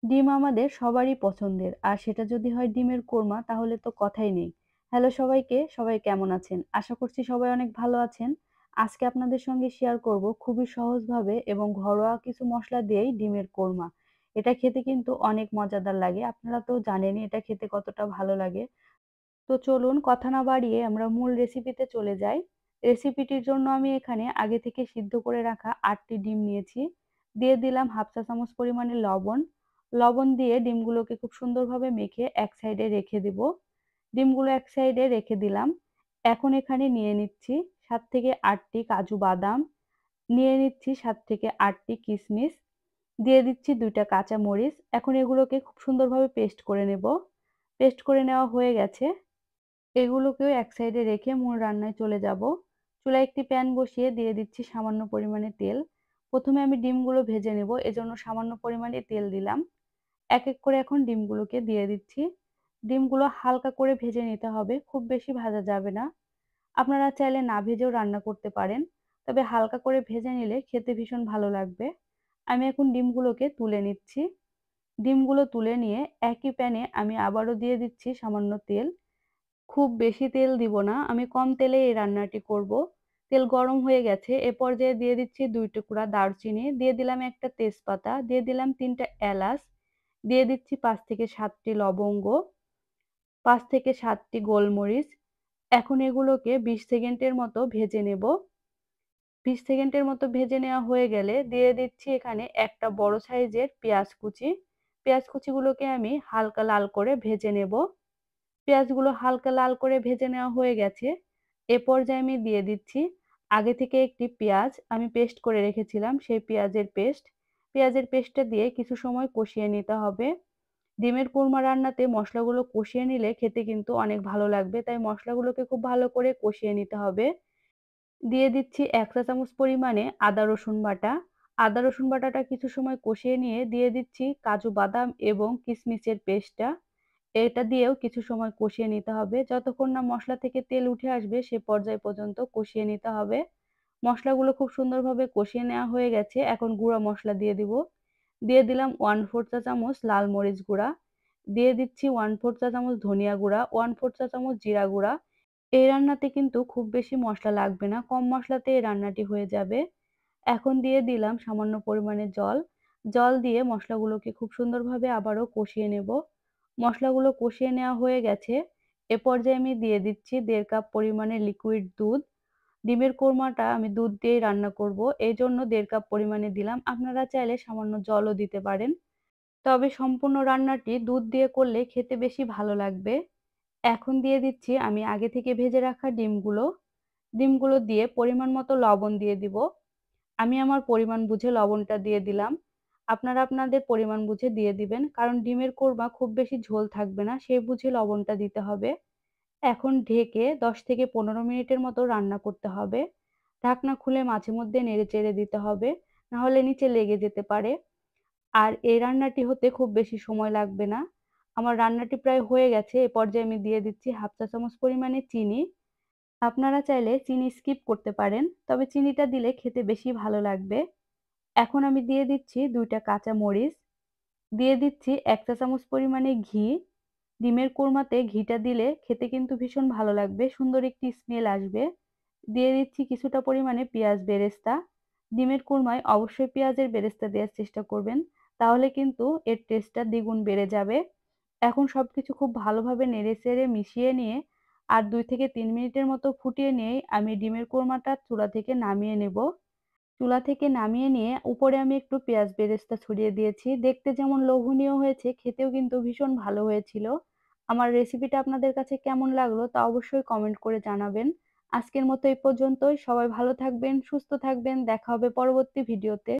ডিম আমাদের সবারই পছন্দের। আর সেটা যদি হয় ডিমের কোরমা তাহলে তো কথাই নেই। হ্যালো সবাইকে, সবাই কেমন আছেন? আশা করছি সবাই অনেক ভালো আছেন। আজকে আপনাদের সঙ্গে শেয়ার করব খুবই সহজভাবে এবং ঘরোয়া কিছু মসলা দিয়েই ডিমের কোরমা। এটা খেতে কিন্তু অনেক মজাদার লাগে। আপনারা তো জানেনই এটা খেতে কতটা ভালো লাগে। তো চলুন কথা না বাড়িয়ে আমরা মূল রেসিপিতে চলে যাই। রেসিপিটির জন্য আমি এখানে আগে থেকে সিদ্ধ করে রাখা ৮ টি ডিম নিয়েছি। দিয়ে দিলাম ১/২ চা চামচ পরিমাণে লবণ। লবণ দিয়ে ডিমগুলোকে খুব সুন্দরভাবে মেখে এক সাইডে রেখে দিব। ডিমগুলো এক সাইডে রেখে দিলাম। এখন এখানে নিয়ে নিচ্ছি ৭ থেকে ৮ টি কাজু বাদাম, নিয়ে নিচ্ছি ৭ থেকে ৮ টি কিশমিশ, দিয়ে দিচ্ছি ২ টা কাঁচা মরিচ। এখন এগুলোকে খুব সুন্দরভাবে পেস্ট করে নেব। পেস্ট করে নেওয়া হয়ে গেছে। এগুলোকেও এক সাইডে রেখে মূল রান্নায় চলে যাব। চুলায় একটি প্যান বসিয়ে দিয়ে দিচ্ছি সামান্য পরিমাণে তেল। প্রথমে আমি ডিমগুলো ভেজে নেব, এজন্য সামান্য পরিমাণে তেল দিলাম। এক এক করে এখন ডিমগুলোকে দিয়ে দিচ্ছি। ডিমগুলো হালকা করে ভেজে নিতে হবে, খুব বেশি ভাজা যাবে না। আপনারা চাইলে না ভেজেও রান্না করতে পারেন, তবে হালকা করে ভেজে নিলে খেতে ভীষণ ভালো লাগবে। আমি এখন ডিমগুলোকে তুলে নিচ্ছি। ডিমগুলো তুলে নিয়ে একই প্যানে আমি আবারও দিয়ে দিচ্ছি সামান্য তেল। খুব বেশি তেল দিব না, আমি কম তেলে এই রান্নাটি করব। তেল গরম হয়ে গেছে, এ পর্যায়ে দিয়ে দিচ্ছি ২ টুকরা দারচিনি, দিয়ে দিলাম ১ টা তেজপাতা, দিয়ে দিলাম ৩ টা এলাচ, দিয়ে দিচ্ছি ৫ থেকে ৭ টি লবঙ্গ, ৫ থেকে ৭ টি গোলমরিচ। এখন এগুলোকে ২০ সেকেন্ডের মতো ভেজে নেব। ২০ সেকেন্ডের মতো ভেজে নেওয়া হয়ে গেলে দিয়ে দিচ্ছি এখানে একটা বড় সাইজের পেঁয়াজ কুচি। পেঁয়াজ কুচিগুলোকে আমি হালকা লাল করে ভেজে নেব। পেঁয়াজগুলো হালকা লাল করে ভেজে নেওয়া হয়ে গেছে। এ পর্যায়ে আমি দিয়ে দিচ্ছি আগে থেকে একটি পেঁয়াজ আমি পেস্ট করে রেখেছিলাম, সেই পেঁয়াজের পেস্ট। পেঁয়াজের পেস্টটা দিয়ে কিছু সময় কষিয়ে নিতে হবে। ডিমের কোরমা রান্নাতে মসলাগুলো কষিয়ে নিলে খেতে কিন্তু অনেক ভালো লাগবে। তাই মসলাগুলোকে খুব ভালো করে কষিয়ে নিতে হবে। দিয়ে দিচ্ছি ১ চা চামচ পরিমাণে আদা রসুন বাটা। আদা রসুন বাটাটা কিছু সময় কষিয়ে নিয়ে দিয়ে দিচ্ছি কাজু বাদাম এবং কিশমিশের পেস্টটা। এটা দিয়েও কিছু সময় কষিয়ে নিতে হবে। যতক্ষণ না মসলা থেকে তেল উঠে আসবে সে পর্যায় পর্যন্ত কষিয়ে নিতে হবে। মসলাগুলো খুব সুন্দরভাবে কষিয়ে নেওয়া হয়ে গেছে। এখন গুঁড়া মসলা দিয়ে দিব। দিয়ে দিলাম 1/4 চা চামচ লাল মরিচ গুঁড়া। দিয়ে দিচ্ছি 1/4 চা চামচ ধনিয়া গুঁড়া, 1/4 চা চামচ জিরা গুঁড়া। এই রান্নাতে কিন্তু খুব বেশি মসলা লাগবে না। কম মসলাতে এই রান্নাটি হয়ে যাবে। এখন দিয়ে দিলাম সামান্য পরিমাণে জল। জল দিয়ে মসলাগুলোকে খুব সুন্দরভাবে আবারও কষিয়ে নেব। মসলাগুলো কষিয়ে নেওয়া হয়ে গেছে। এ পর্যায়ে আমি দিয়ে দিচ্ছি ১.৫ কাপ পরিমাণে লিকুইড দুধ। ডিমের কোরমাটা আমি দুধ দিয়েই রান্না করব। এজন্য ১.৫ কাপ পরিমাণে দিলাম। আপনারা চাইলে সামান্য জলও দিতে পারেন। তবে সম্পূর্ণ রান্নাটি দুধ দিয়ে করলে খেতে বেশি ভালো লাগবে। এখন দিয়ে দিচ্ছি আমি আগে থেকে ভেজে রাখা ডিমগুলো। ডিমগুলো দিয়ে পরিমাণ মতো লবণ দিয়ে দিব। আমি আমার পরিমাণ বুঝে লবণটা দিয়ে দিলাম। আপনারা আপনাদের পরিমাণ বুঝে দিয়ে দিবেন। কারণ ডিমের কোরমা খুব বেশি ঝোল থাকবে না, সেই বুঝে লবণটা দিতে হবে। এখন ঢেকে ১০ থেকে ১৫ মিনিটের মতো রান্না করতে হবে। ঢাকনা খুলে মাঝে মধ্যে নেড়েচেড়ে দিতে হবে, না হলে নিচে লেগে যেতে পারে। আর এই রান্নাটি হতে খুব বেশি সময় লাগবে না। আমার রান্নাটি প্রায় হয়ে গেছে। এ পর্যায়ে আমি দিয়ে দিচ্ছি ১/২ চা চামচ পরিমাণে চিনি। আপনারা চাইলে চিনি স্কিপ করতে পারেন, তবে চিনিটা দিলে খেতে বেশি ভালো লাগবে। এখন আমি দিয়ে দিচ্ছি ২ টা কাঁচা মরিচ, দিয়ে দিচ্ছি ১ চা চামচ পরিমাণে ঘি। ডিমের কোরমাতে ঘিটা দিলে খেতে কিন্তু ভীষণ ভালো লাগবে, সুন্দর একটি স্মেল আসবে। দিয়ে দিচ্ছি কিছুটা পরিমাণে পেঁয়াজ বেরেস্তা। ডিমের কোরমায় অবশ্যই পেঁয়াজের বেরেস্তা দেওয়ার চেষ্টা করবেন, তাহলে কিন্তু এর টেস্টটা দ্বিগুণ বেড়ে যাবে। এখন সবকিছু খুব ভালোভাবে নেড়েচেড়ে মিশিয়ে নিয়ে আর ২ থেকে ৩ মিনিটের মতো ফুটিয়ে নিয়েই আমি ডিমের কোরমাটা চুলা থেকে নামিয়ে নেব। চুলা থেকে নামিয়ে নিয়ে উপরে আমি একটু পেঁয়াজ বেরেস্তা ছড়িয়ে দিয়েছি। দেখতে যেমন লোভনীয় হয়েছে, খেতেও কিন্তু ভীষণ ভালো হয়েছিল। আমার রেসিপিটা আপনাদের কাছে কেমন লাগলো তা অবশ্যই কমেন্ট করে জানাবেন। আজকের মতো এই পর্যন্তই। সবাই ভালো থাকবেন, সুস্থ থাকবেন। দেখা হবে পরবর্তী ভিডিওতে।